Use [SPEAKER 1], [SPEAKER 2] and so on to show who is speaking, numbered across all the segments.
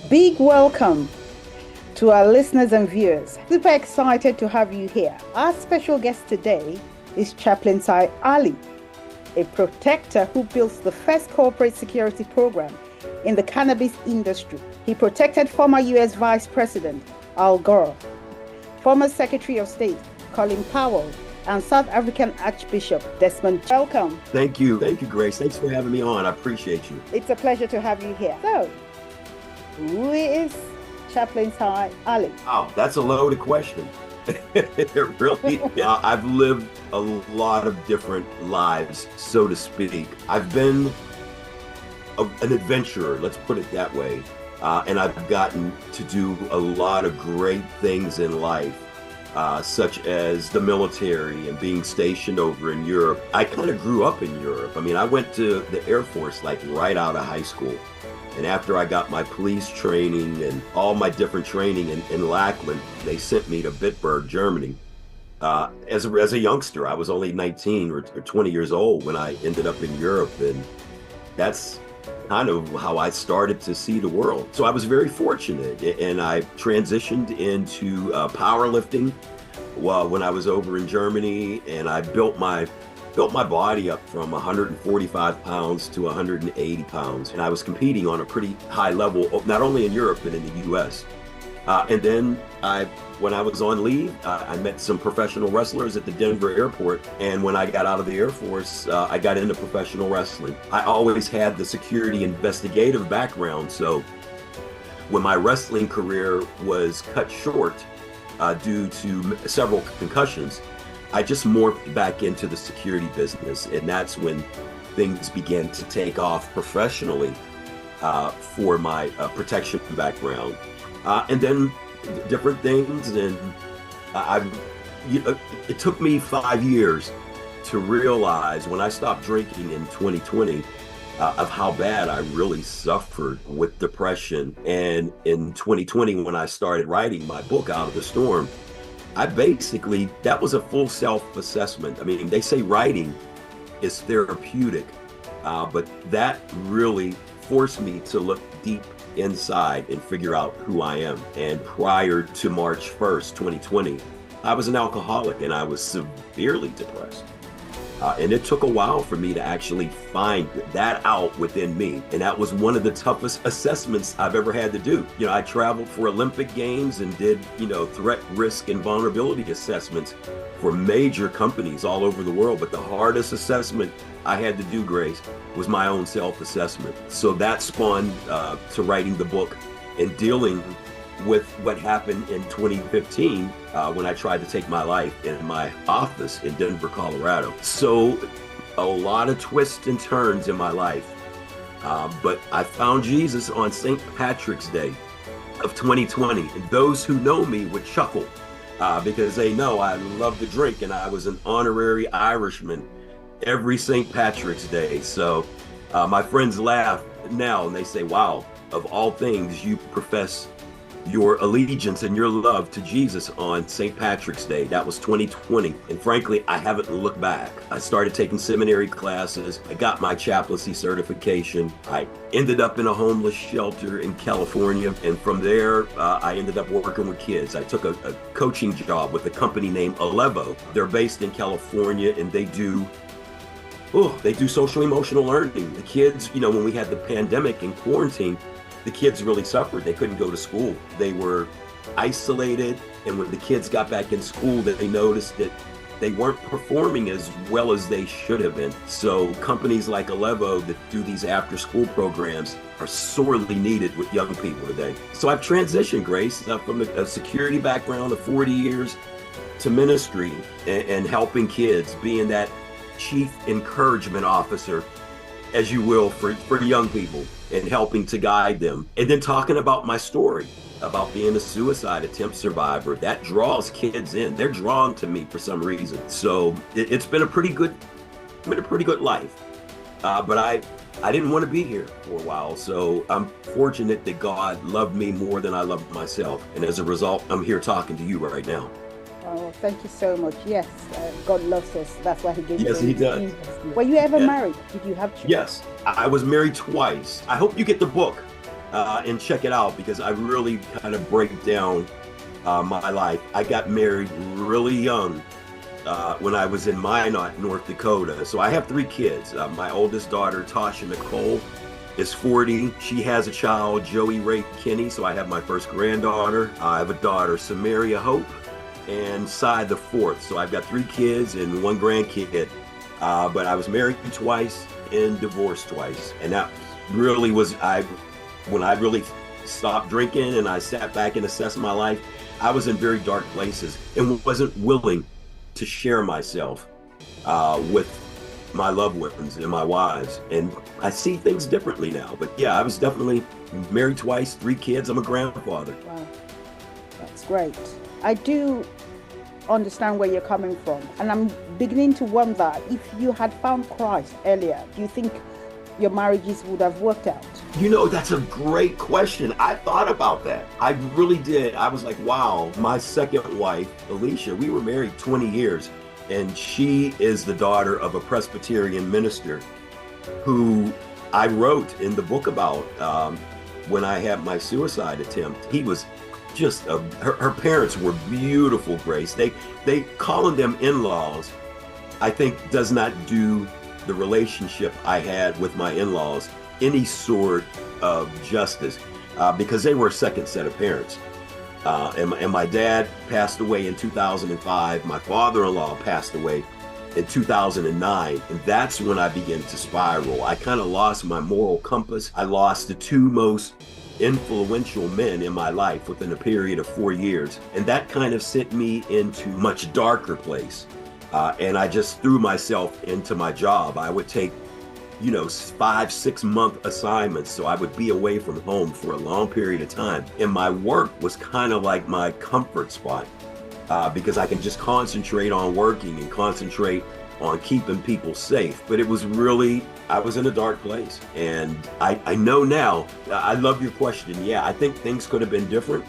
[SPEAKER 1] Big welcome to our listeners and viewers. Super excited to have you here. Our special guest today is Chaplain Sy Alli, a protector who built the first corporate security program in the cannabis industry. He protected former U.S. Vice President Al Gore, former Secretary of State Colin Powell, and South African Archbishop Desmond. Welcome.
[SPEAKER 2] Thank you, Grace. Thanks for having me on. I appreciate you.
[SPEAKER 1] It's a pleasure to have you here. So, who is Chaplain Sy Alli?
[SPEAKER 2] Oh, that's a loaded question. It really, I've lived a lot of different lives, so to speak. I've been an adventurer, let's put it that way. And I've gotten to do a lot of great things in life, such as the military and being stationed over in Europe. I kind of grew up in Europe. I mean, I went to the Air Force like right out of high school. And after I got my police training and all my different training in Lackland, they sent me to Bitburg, Germany. As a youngster, I was only 19 or 20 years old when I ended up in Europe. And that's kind of how I started to see the world. So I was very fortunate, and I transitioned into powerlifting when I was over in Germany, and I built my body up from 145 pounds to 180 pounds. And I was competing on a pretty high level, not only in Europe, but in the US. And then when I was on leave, I met some professional wrestlers at the Denver airport. And when I got out of the Air Force, I got into professional wrestling. I always had the security investigative background. So when my wrestling career was cut short due to several concussions, I just morphed back into the security business. And that's when things began to take off professionally for my protection background. And then different things, and it took me 5 years to realize when I stopped drinking in 2020 of how bad I really suffered with depression. And in 2020, when I started writing my book, Out of the Storm, that was a full self-assessment. I mean, they say writing is therapeutic, but that really forced me to look deep inside and figure out who I am. And prior to March 1st, 2020, I was an alcoholic and I was severely depressed. And it took a while for me to actually find that out within me. And that was one of the toughest assessments I've ever had to do. You know, I traveled for Olympic Games and did, threat, risk, and vulnerability assessments for major companies all over the world. But the hardest assessment I had to do, Grace, was my own self-assessment. So that spawned to writing the book and dealing with what happened in 2015 when I tried to take my life in my office in Denver, Colorado. So a lot of twists and turns in my life. But I found Jesus on St. Patrick's Day of 2020. And those who know me would chuckle because they know I love to drink, and I was an honorary Irishman every St. Patrick's Day. So my friends laugh now and they say, wow, of all things, you profess your allegiance and your love to Jesus on St. Patrick's Day. That was 2020. And frankly, I haven't looked back. I started taking seminary classes. I got my chaplaincy certification. I ended up in a homeless shelter in California. And from there, I ended up working with kids. I took a coaching job with a company named Alevo. They're based in California, and they do social emotional learning. The kids, when we had the pandemic and quarantine, the kids really suffered. They couldn't go to school. They were isolated. And when the kids got back in school, they noticed that they weren't performing as well as they should have been. So companies like Alevo that do these after school programs are sorely needed with young people today. So I've transitioned, Grace, from a security background of 40 years to ministry and helping kids, being that chief encouragement officer, as you will, for young people, and helping to guide them. And then talking about my story, about being a suicide attempt survivor. That draws kids in. They're drawn to me for some reason. So it's been a pretty good life. But I didn't want to be here for a while. So I'm fortunate that God loved me more than I loved myself. And as a result, I'm here talking to you right now.
[SPEAKER 1] Oh, thank you so much. Yes, God loves us. That's why He gave
[SPEAKER 2] Yes, He does.
[SPEAKER 1] Were you ever married? Did you have children?
[SPEAKER 2] Yes, I was married twice. I hope you get the book. and check it out because I really kind of break down my life. I got married really young when I was in Minot, North Dakota. So I have 3 kids. My oldest daughter, Tasha Nicole, is 40. She has a child, Joey Ray Kinney. So I have my first granddaughter. I have a daughter, Samaria Hope, and Cy the 4th. So I've got 3 kids and 1 grandkid. But I was married twice and divorced twice. And that really was, when I really stopped drinking and I sat back and assessed my life, I was in very dark places and wasn't willing to share myself with my loved ones and my wives. And I see things differently now. But yeah, I was definitely married twice, 3 kids. I'm a grandfather.
[SPEAKER 1] Wow, that's great. I do understand where you're coming from. And I'm beginning to wonder, if you had found Christ earlier, do you think your marriages would have worked out?
[SPEAKER 2] You know, that's a great question. I thought about that. I really did. I was like, wow, my second wife, Alicia, we were married 20 years, and she is the daughter of a Presbyterian minister who I wrote in the book about when I had my suicide attempt. He was just, her parents were beautiful, Grace. They calling them in-laws, I think does not do the relationship I had with my in-laws any sort of justice because they were a second set of parents. And my dad passed away in 2005. My father-in-law passed away in 2009. And that's when I began to spiral. I kind of lost my moral compass. I lost the 2 most influential men in my life within a period of 4 years. And that kind of sent me into a much darker place. And I just threw myself into my job. I would take, 5-6 month assignments. So I would be away from home for a long period of time. And my work was kind of like my comfort spot because I can just concentrate on working and concentrate on keeping people safe. But it was really, I was in a dark place. And I know now, I love your question. Yeah, I think things could have been different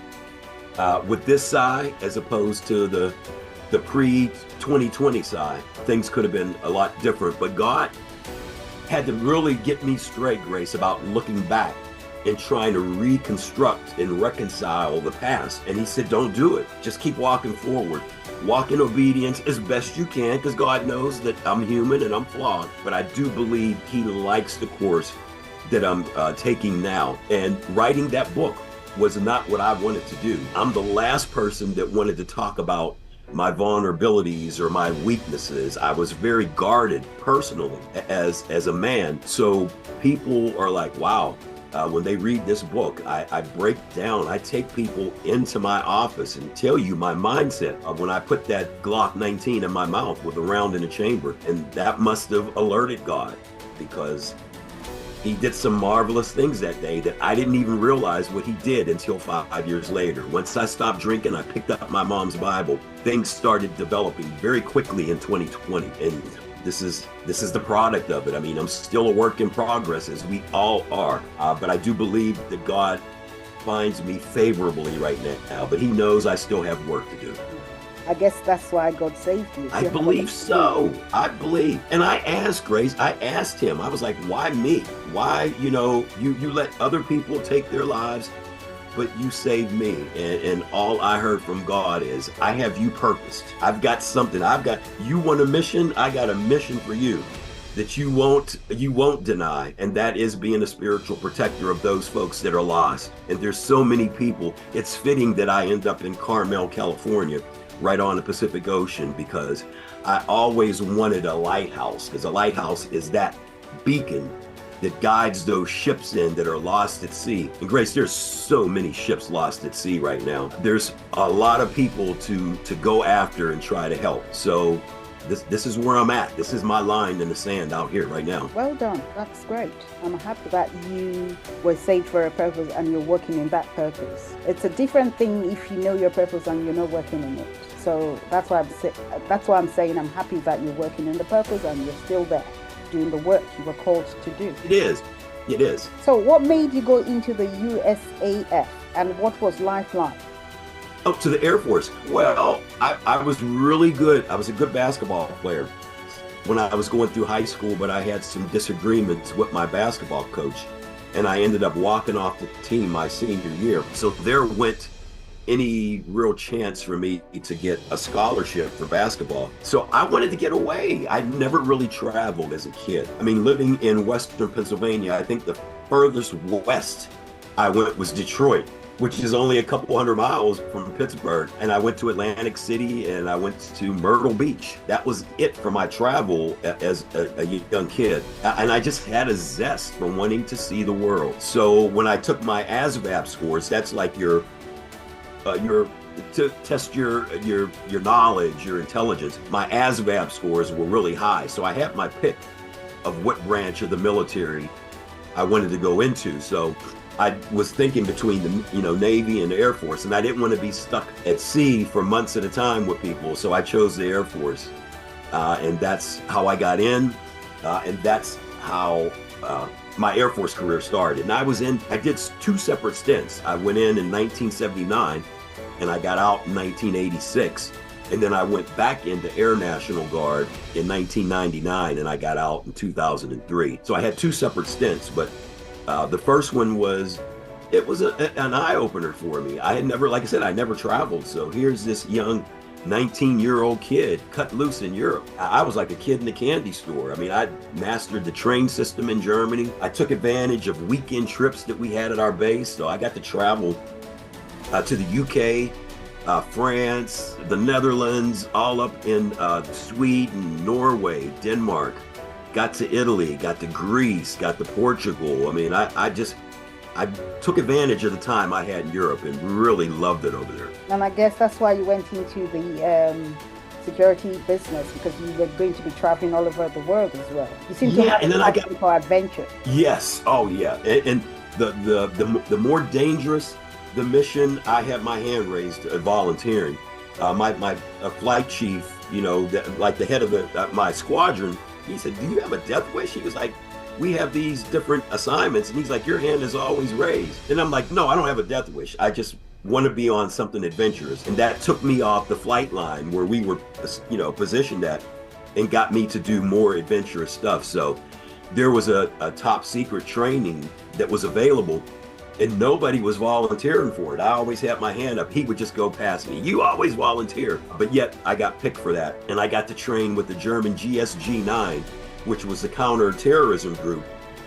[SPEAKER 2] with this side as opposed to the pre-2020 side. Things could have been a lot different, but God had to really get me straight, Grace, about looking back and trying to reconstruct and reconcile the past. And he said, don't do it. Just keep walking forward. Walk in obedience as best you can, because God knows that I'm human and I'm flawed. But I do believe he likes the course that I'm taking now. And writing that book was not what I wanted to do. I'm the last person that wanted to talk about my vulnerabilities or my weaknesses. I was very guarded personally as a man. So people are like, wow, when they read this book, I break down, I take people into my office and tell you my mindset of when I put that Glock 19 in my mouth with a round in the chamber. And that must have alerted God, because he did some marvelous things that day that I didn't even realize what he did until 5 years later. Once I stopped drinking, I picked up my mom's Bible. Things started developing very quickly in 2020. And this is the product of it. I mean, I'm still a work in progress, as we all are. But I do believe that God finds me favorably right now. But he knows I still have work to do.
[SPEAKER 1] I guess that's why God saved you.
[SPEAKER 2] I believe so. I believe. And I asked Grace, I asked him, I was like, why me? Why, you let other people take their lives, but you saved me. And all I heard from God is, I have you purposed. I've got something. You want a mission? I got a mission for you that you won't deny. And that is being a spiritual protector of those folks that are lost. And there's so many people. It's fitting that I end up in Carmel, California, right on the Pacific Ocean, because I always wanted a lighthouse, because a lighthouse is that beacon that guides those ships in that are lost at sea. And Grace, there's so many ships lost at sea right now. There's a lot of people to go after and try to help. So this is where I'm at. This is my line in the sand out here right now.
[SPEAKER 1] Well done. That's great. I'm happy that you were saved for a purpose and you're working in that purpose. It's a different thing if you know your purpose and you're not working in it. So that's why I'm saying I'm happy that you're working in the purpose and you're still there doing the work you were called to do.
[SPEAKER 2] It is.
[SPEAKER 1] So what made you go into the USAF, and what was life like?
[SPEAKER 2] Oh, to the Air Force. Well, I was really good. I was a good basketball player when I was going through high school, but I had some disagreements with my basketball coach. and I ended up walking off the team my senior year. So there went any real chance for me to get a scholarship for basketball. So I wanted to get away. I never really traveled as a kid. I mean, living in Western Pennsylvania, I think the furthest west I went was Detroit, which is only a couple hundred miles from Pittsburgh. And I went to Atlantic City and I went to Myrtle Beach. That was it for my travel as a young kid. And I just had a zest for wanting to see the world. So when I took my ASVAB scores, that's like your to test your knowledge, your intelligence. My ASVAB scores were really high. So I had my pick of what branch of the military I wanted to go into. So I was thinking between the Navy and the Air Force, and I didn't want to be stuck at sea for months at a time with people. So I chose the Air Force, and that's how I got in, and that's how my Air Force career started. And I did 2 separate stints. I went in 1979, and I got out in 1986. And then I went back into Air National Guard in 1999, and I got out in 2003. So I had 2 separate stints, but the first one was an eye-opener for me. I had never, like I said, I never traveled. So here's this young 19-year-old kid cut loose in Europe. I was like a kid in a candy store. I mean, I mastered the train system in Germany. I took advantage of weekend trips that we had at our base. So I got to travel to the UK, France, the Netherlands, all up in Sweden, Norway, Denmark. Got to Italy, got to Greece, got to Portugal. I mean, I took advantage of the time I had in Europe and really loved it over there.
[SPEAKER 1] And I guess that's why you went into the security business, because you were going to be traveling all over the world as well. You seem to have a passion for adventure.
[SPEAKER 2] Yes. Oh, yeah. And the more dangerous the mission, I had my hand raised volunteering. My flight chief, like the head of my squadron, he said, "Do you have a death wish?" He was like, "We have these different assignments." And he's like, "Your hand is always raised." And I'm like, "No, I don't have a death wish. I just want to be on something adventurous." And that took me off the flight line where we were, positioned at, and got me to do more adventurous stuff. So there was a top secret training that was available, and nobody was volunteering for it. I always had my hand up. He would just go past me. "You always volunteer." But yet I got picked for that. And I got to train with the German GSG-9, which was the counterterrorism group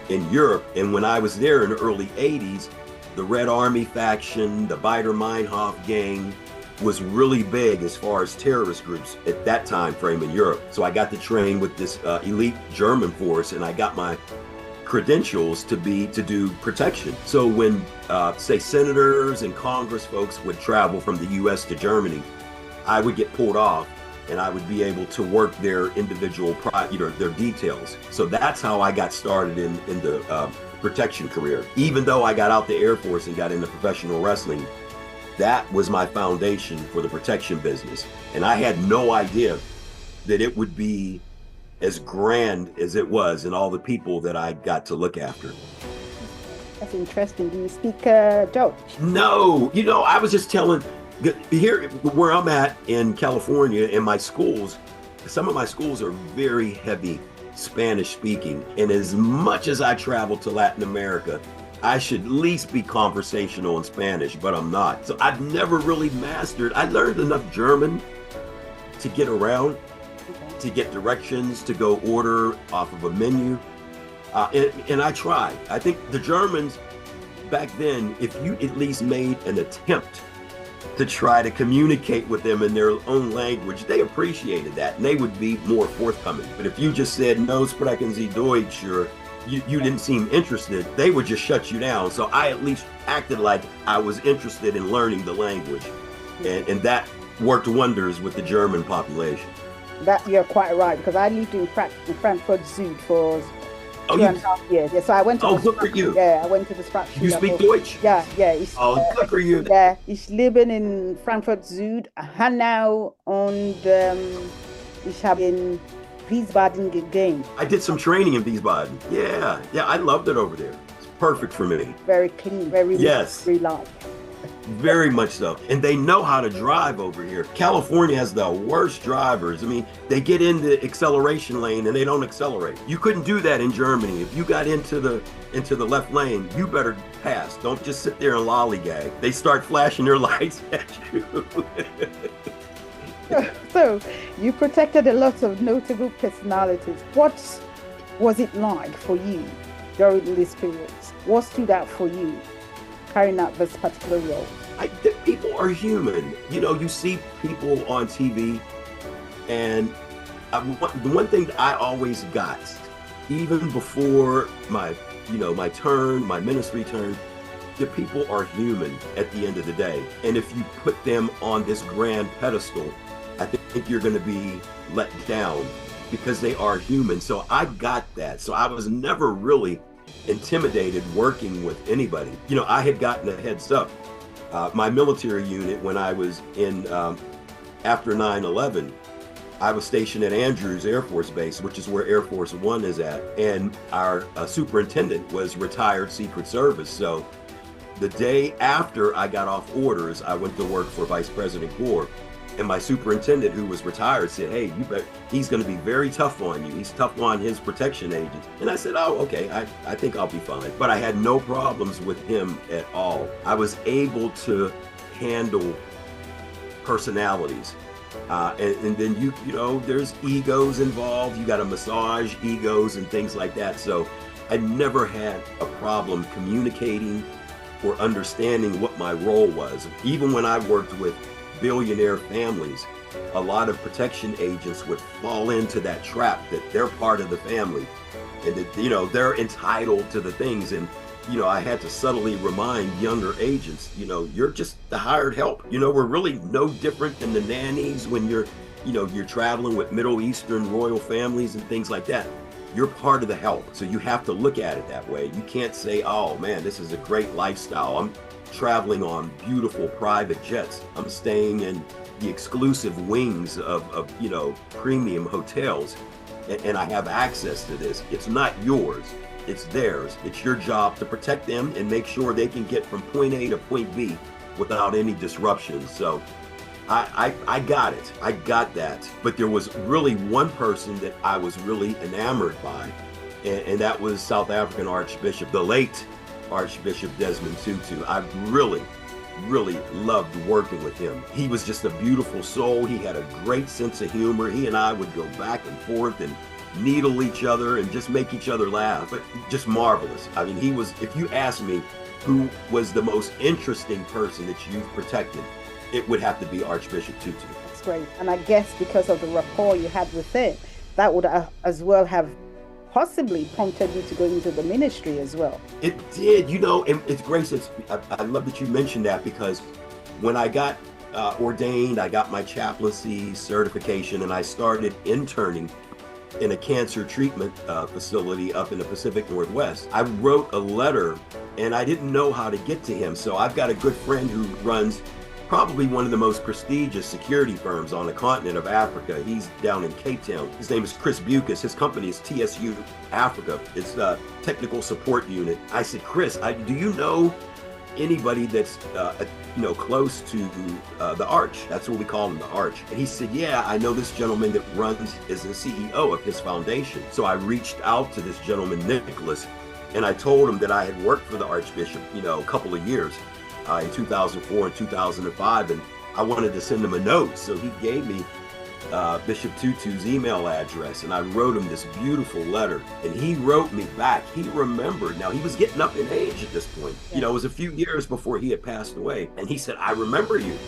[SPEAKER 2] in Europe. And when I was there in the early 80s, the Red Army faction, the Baader-Meinhof gang was really big as far as terrorist groups at that time frame in Europe. So I got to train with this elite German force, and I got my credentials to do protection. So when say senators and Congress folks would travel from the US to Germany, I would get pulled off and I would be able to work their individual their details. So that's how I got started in the protection career. Even though I got out the Air Force and got into professional wrestling, that was my foundation for the protection business. And I had no idea that it would be as grand as it was, and all the people that I got to look after.
[SPEAKER 1] That's interesting. Do you speak Dutch?
[SPEAKER 2] No, I was just telling, here where I'm at in California, in my schools, some of my schools are very heavy Spanish speaking. And as much as I travel to Latin America, I should at least be conversational in Spanish, but I'm not. So I've never really mastered. I learned enough German to get around, to get directions, to go order off of a menu. And I tried. I think the Germans back then, if you at least made an attempt to try to communicate with them in their own language, they appreciated that and they would be more forthcoming. But if you just said, "No sprechen Sie Deutsch," or you didn't seem interested, they would just shut you down. So I at least acted like I was interested in learning the language. And that worked wonders with the German population.
[SPEAKER 1] That you're quite right, because I lived in Frankfurt Süd for 2.5 years. Yeah, so I went to
[SPEAKER 2] good for you.
[SPEAKER 1] Yeah, I went to the Sprachschule.
[SPEAKER 2] You speak Deutsch?
[SPEAKER 1] Yeah.
[SPEAKER 2] Good for you.
[SPEAKER 1] Ja, ich lebe in Frankfurt Süd, Hanau, und ich habe in Wiesbaden gegamed.
[SPEAKER 2] I did some training in Wiesbaden. Yeah, I loved it over there. It's perfect for me.
[SPEAKER 1] Very clean, very
[SPEAKER 2] yes.
[SPEAKER 1] very light.
[SPEAKER 2] Very much so. And they know how to drive over here. California has the worst drivers. I mean, they get in the acceleration lane and they don't accelerate. You couldn't do that in Germany. If you got into the left lane, you better pass. Don't just sit there and lollygag. They start flashing their lights at you.
[SPEAKER 1] So you protected a lot of notable personalities. What was it like for you during this period? What stood out for you carrying out this particular role?
[SPEAKER 2] I think people are human. You know, you see people on TV, and the one thing that I always got, even before my ministry turn, the people are human at the end of the day. And if you put them on this grand pedestal, I think you're going to be let down because they are human. So I got that. So I was never really intimidated working with anybody. You know, I had gotten a heads up. My military unit, when I was in, after 9/11, I was stationed at Andrews Air Force Base, which is where Air Force One is at. And our superintendent was retired Secret Service. So the day after I got off orders, I went to work for Vice President Gore. And my superintendent, who was retired, said, "Hey, he's going to be very tough on you. He's tough on his protection agents." And I said, "Oh, okay, I think I'll be fine." But I had no problems with him at all. I was able to handle personalities. And then you know, there's egos involved. You got to massage egos and things like that. So I never had a problem communicating or understanding what my role was. Even when I worked with billionaire families, a lot of protection agents would fall into that trap that they're part of the family and that, you know, they're entitled to the things. And, you know, I had to subtly remind younger agents, you know, you're just the hired help. You know, we're really no different than the nannies when you're traveling with Middle Eastern royal families and things like that. You're part of the help. So you have to look at it that way. You can't say, "Oh man, this is a great lifestyle. I'm traveling on beautiful private jets. I'm staying in the exclusive wings of you know, premium hotels, and I have access to this." It's not yours, it's theirs. It's your job to protect them and make sure they can get from point A to point B without any disruption. So I got it. I got that. But there was really one person that I was really enamored by, and that was South African Archbishop, the late Archbishop Desmond Tutu. I really loved working with him. He was just a beautiful soul. He had a great sense of humor. He and I would go back and forth and needle each other and just make each other laugh. But just marvelous. I mean, he was, if you ask me who was the most interesting person that you've protected, it would have to be Archbishop Tutu.
[SPEAKER 1] That's great. And I guess because of the rapport you had with him, that would as well have possibly prompted you to go into the ministry as well.
[SPEAKER 2] It did, you know, and it's great. I love that you mentioned that, because when I got ordained, I got my chaplaincy certification, and I started interning in a cancer treatment facility up in the Pacific Northwest. I wrote a letter, and I didn't know how to get to him. So I've got a good friend who runs probably one of the most prestigious security firms on the continent of Africa. He's down in Cape Town. His name is Chris Bucas. His company is TSU Africa. It's a technical support unit. I said, "Chris, do you know anybody that's close to the Arch?" That's what we call him, the Arch. And he said, "Yeah, I know this gentleman that is the CEO of his foundation." So I reached out to this gentleman, Nicholas, and I told him that I had worked for the Archbishop, a couple of years. In 2004 and 2005, and I wanted to send him a note. So he gave me Bishop Tutu's email address, and I wrote him this beautiful letter, and he wrote me back. He remembered. Now, he was getting up in age at this point. It was a few years before he had passed away, and he said, "I remember you,"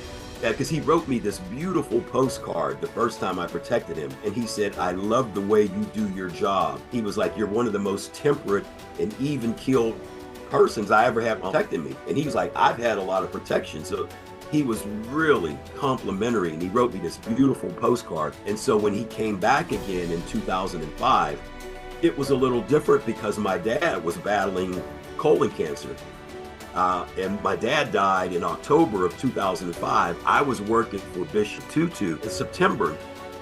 [SPEAKER 2] because he wrote me this beautiful postcard the first time I protected him, and he said, "I love the way you do your job." He was like, "You're one of the most temperate and even-keeled persons I ever had protecting me." And he was like, "I've had a lot of protection." So he was really complimentary, and he wrote me this beautiful postcard. And so when he came back again in 2005, it was a little different because my dad was battling colon cancer. And my dad died in October of 2005. I was working for Bishop Tutu in September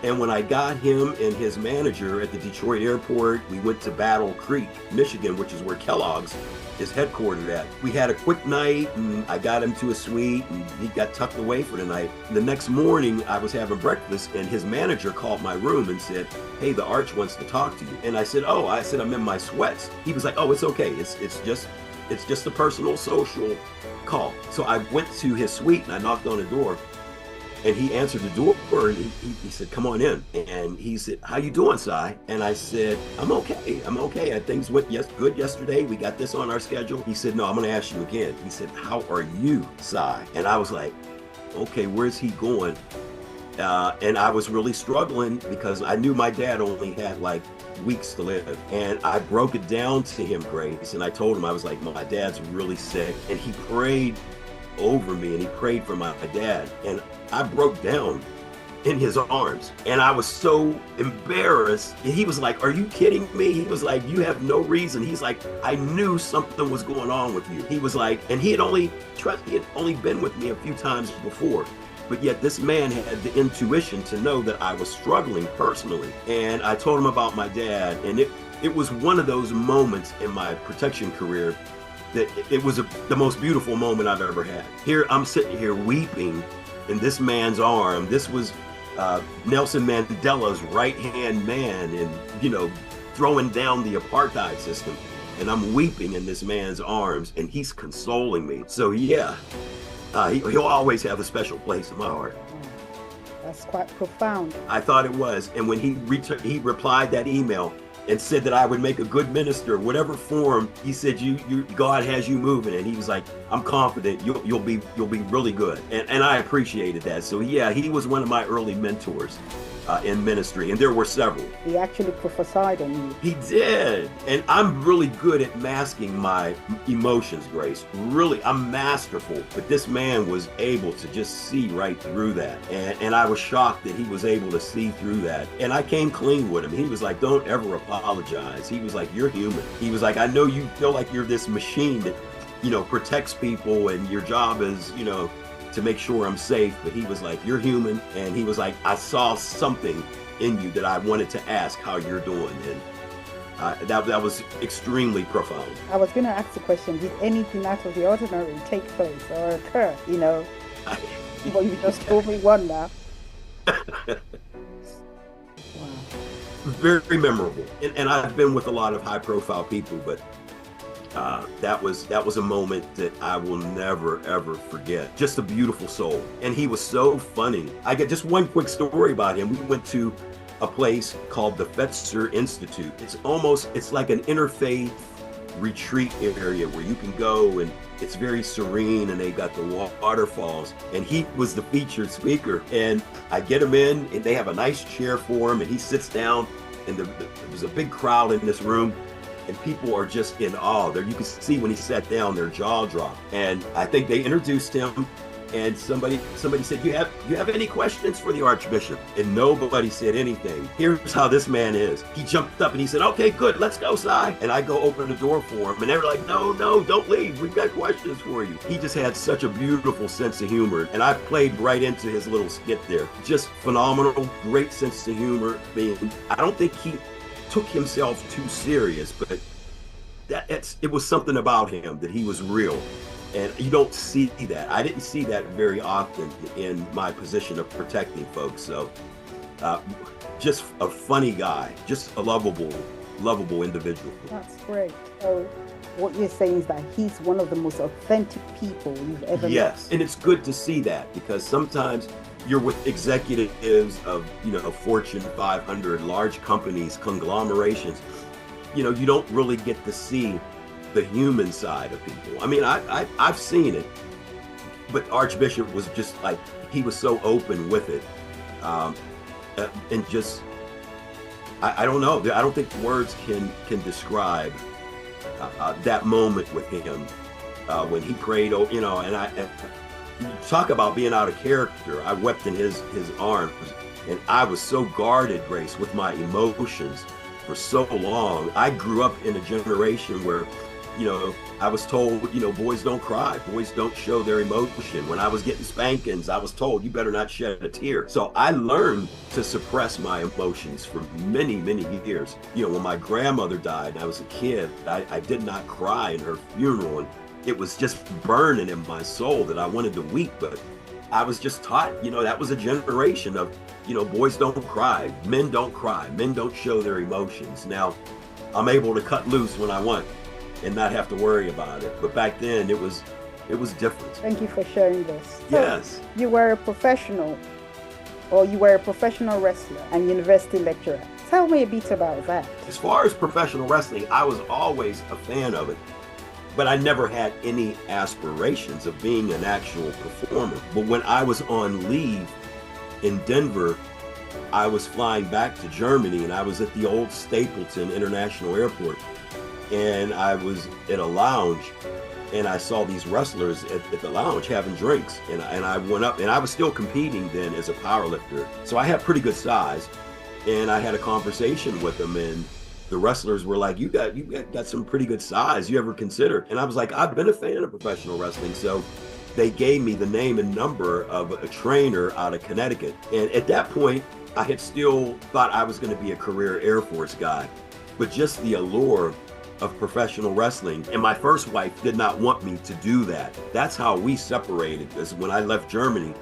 [SPEAKER 2] And when I got him and his manager at the Detroit airport, we went to Battle Creek, Michigan, which is where Kellogg's is headquartered at. We had a quick night and I got him to a suite and he got tucked away for the night. The next morning I was having breakfast and his manager called my room and said, "Hey, the Arch wants to talk to you." And I said, I'm in my sweats. He was like, "Oh, it's okay. It's just a personal social call." So I went to his suite and I knocked on the door. And he answered the door and he said, "Come on in." And he said, "How you doing, Sy?" And I said, I'm okay. Things went good yesterday. We got this on our schedule." He said, "No, I'm going to ask you again." He said, "How are you, Sy?" And I was like, okay, where's he going? And I was really struggling because I knew my dad only had like weeks to live. And I broke it down to him, Grace. And I told him, I was like, "My dad's really sick." And he prayed over me and he prayed for my dad. And I broke down in his arms and I was so embarrassed. And he was like, "Are you kidding me?" He was like, "You have no reason." He's like, "I knew something was going on with you." He was like, and he had only been with me a few times before, but yet this man had the intuition to know that I was struggling personally. And I told him about my dad, and it was one of those moments in my protection career that it was the most beautiful moment I've ever had. Here, I'm sitting here weeping in this man's arm. This was Nelson Mandela's right-hand man and, throwing down the apartheid system. And I'm weeping in this man's arms and he's consoling me. So yeah, he'll always have a special place in my heart.
[SPEAKER 1] That's quite profound.
[SPEAKER 2] I thought it was. And when he replied that email and said that I would make a good minister, whatever form, he said, God has you moving. And he was like, "I'm confident you'll be really good." And I appreciated that. So yeah, he was one of my early mentors in ministry, and there were several.
[SPEAKER 1] He actually prophesied on you.
[SPEAKER 2] He did. And I'm really good at masking my emotions, Grace. Really, I'm masterful. But this man was able to just see right through that. And I was shocked that he was able to see through that. And I came clean with him. He was like, "Don't ever apologize." He was like, "You're human." He was like, "I know you feel like you're this machine that, protects people and your job is, to make sure I'm safe." But he was like, "You're human." And he was like, "I saw something in you that I wanted to ask how you're doing." And that was extremely profound.
[SPEAKER 1] I was going to ask the question, did anything out of the ordinary take place or occur? Well, you just told me one now. Wow.
[SPEAKER 2] Very memorable. And I've been with a lot of high profile people, but that was a moment that I will never, ever forget. Just a beautiful soul. And he was so funny. I got just one quick story about him. We went to a place called the Fetzer Institute. It's like an interfaith retreat area where you can go and it's very serene and they got the waterfalls. And he was the featured speaker. And I get him in and they have a nice chair for him and he sits down and there was a big crowd in this room. And people are just in awe. There, you can see when he sat down, their jaw dropped. And I think they introduced him, and somebody said, "You have any questions for the Archbishop?" And nobody said anything. Here's how this man is. He jumped up and he said, "Okay, good, let's go, Sy." And I go open the door for him, and they were like, "No, don't leave. We've got questions for you." He just had such a beautiful sense of humor, and I played right into his little skit there. Just phenomenal, great sense of humor. I don't think he took himself too serious, but it was something about him that he was real, and you don't see that. I didn't see that very often in my position of protecting folks. So just a funny guy, just a lovable individual.
[SPEAKER 1] That's great. So what you're saying is that he's one of the most authentic people you've ever met.
[SPEAKER 2] Yes, and it's good to see that, because sometimes you're with executives of, Fortune 500, large companies, conglomerations. You don't really get to see the human side of people. I mean, I've seen it, but Archbishop was just like, he was so open with it. And just, I don't know. I don't think words can describe that moment with him when he prayed, and talk about being out of character. I wept in his arms, and I was so guarded, Grace, with my emotions for so long. I grew up in a generation where I was told, boys don't cry, boys don't show their emotion. When I was getting spankings, I was told, you better not shed a tear. So I learned to suppress my emotions for many, many years. When my grandmother died and I was a kid, I did not cry in her funeral. And it was just burning in my soul that I wanted to weep. But I was just taught, that was a generation of, boys don't cry, men don't cry, men don't show their emotions. Now, I'm able to cut loose when I want and not have to worry about it. But back then it was different.
[SPEAKER 1] Thank you for sharing this. So
[SPEAKER 2] yes.
[SPEAKER 1] You were a professional wrestler and university lecturer. Tell me a bit about that.
[SPEAKER 2] As far as professional wrestling, I was always a fan of it, but I never had any aspirations of being an actual performer. But when I was on leave in Denver, I was flying back to Germany and I was at the old Stapleton International Airport. And I was at a lounge and I saw these wrestlers at the lounge having drinks. And I went up, and I was still competing then as a powerlifter. So I had pretty good size. And I had a conversation with them, and the wrestlers were like, you got some pretty good size. You ever consider? And I was like, I've been a fan of professional wrestling. So they gave me the name and number of a trainer out of Connecticut. And at that point, I had still thought I was going to be a career Air Force guy. But just the allure of professional wrestling. And my first wife did not want me to do that. That's how we separated, because when I left Germany,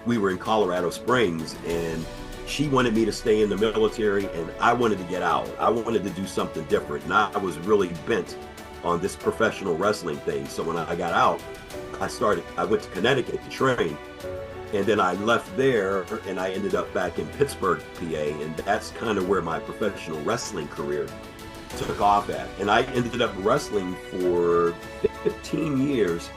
[SPEAKER 2] we were in Colorado Springs, and she wanted me to stay in the military and I wanted to get out. I wanted to do something different. And I was really bent on this professional wrestling thing. So when I got out, I went to Connecticut to train. And then I left there and I ended up back in Pittsburgh, PA. And that's kind of where my professional wrestling career took off at. And I ended up wrestling for 15 years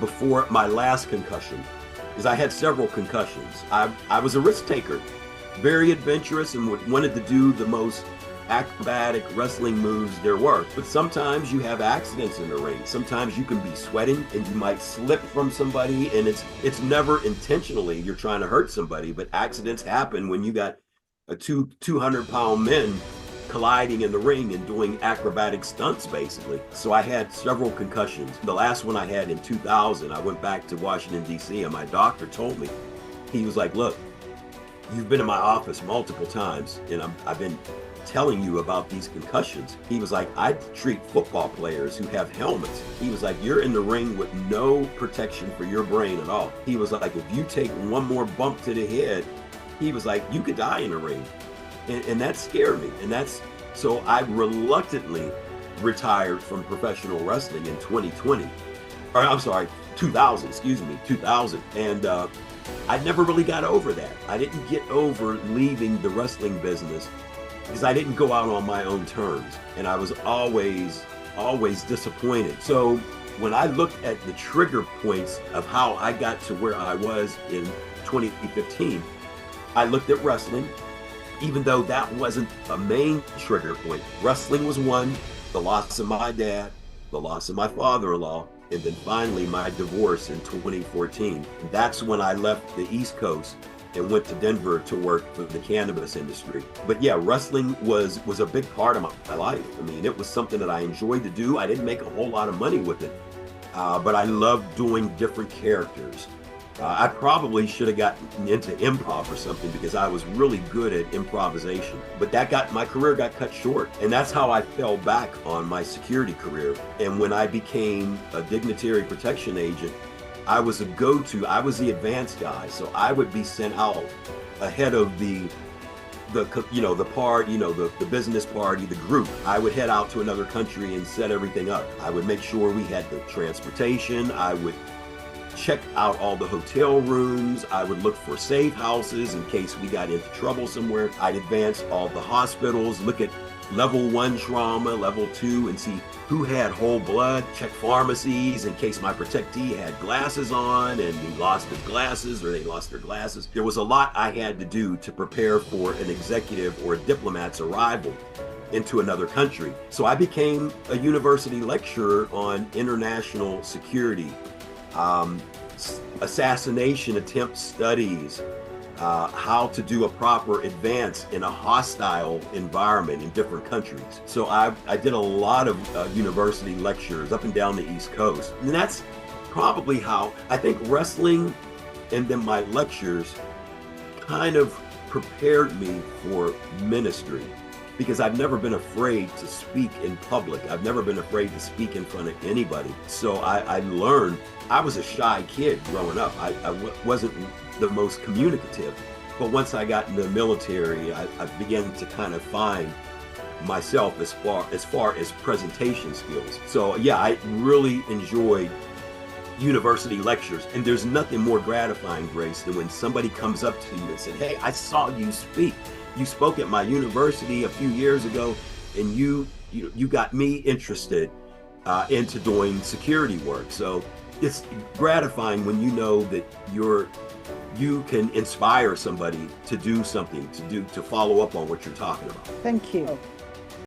[SPEAKER 2] before my last concussion, because I had several concussions. I was a risk taker, very adventurous, and wanted to do the most acrobatic wrestling moves there were. But sometimes you have accidents in the ring. Sometimes you can be sweating and you might slip from somebody, and it's never intentionally you're trying to hurt somebody, but accidents happen when you got a 200-pound men colliding in the ring and doing acrobatic stunts, basically. So I had several concussions. The last one I had in 2000, I went back to Washington, D.C., and my doctor told me, he was like, look, you've been in my office multiple times, and I've been telling you about these concussions. He was like, I treat football players who have helmets. He was like, you're in the ring with no protection for your brain at all. He was like, if you take one more bump to the head, he was like, you could die in the ring. And that scared me. So I reluctantly retired from professional wrestling in 2020. Or I'm sorry, 2000. And I never really got over that. I didn't get over leaving the wrestling business because I didn't go out on my own terms. And I was always disappointed. So when I looked at the trigger points of how I got to where I was in 2015, I looked at wrestling. Even though that wasn't a main trigger point, wrestling was one, the loss of my dad, the loss of my father-in-law, and then finally my divorce in 2014. And that's when I left the East Coast and went to Denver to work for the cannabis industry. But yeah, wrestling was a big part of my life. I mean, it was something that I enjoyed to do. I didn't make a whole lot of money with it, but I loved doing different characters. I probably should have gotten into improv or something because I was really good at improvisation. But my career got cut short. And that's how I fell back on my security career. And when I became a dignitary protection agent, I was I was the advanced guy. So I would be sent out ahead of the business party, the group. I would head out to another country and set everything up. I would make sure we had the transportation. I would check out all the hotel rooms. I would look for safe houses in case we got into trouble somewhere. I'd advance all the hospitals, look at level 1 trauma, level 2, and see who had whole blood, check pharmacies in case my protectee had glasses on and he lost his glasses or they lost their glasses. There was a lot I had to do to prepare for an executive or a diplomat's arrival into another country. So I became a university lecturer on international security, assassination attempt studies, how to do a proper advance in a hostile environment in different countries. So I did a lot of university lectures up and down the East Coast. And that's probably how I think wrestling and then my lectures kind of prepared me for ministry, because I've never been afraid to speak in public. I've never been afraid to speak in front of anybody. So I learned. I was a shy kid growing up. I wasn't the most communicative. But once I got in the military, I began to kind of find myself as far as presentation skills. So yeah, I really enjoyed university lectures. And there's nothing more gratifying, Grace, than when somebody comes up to you and said, hey, I saw you speak. You spoke at my university a few years ago, and you got me interested into doing security work. So it's gratifying when you know that you can inspire somebody to do something, to follow up on what you're talking about.
[SPEAKER 1] Thank you.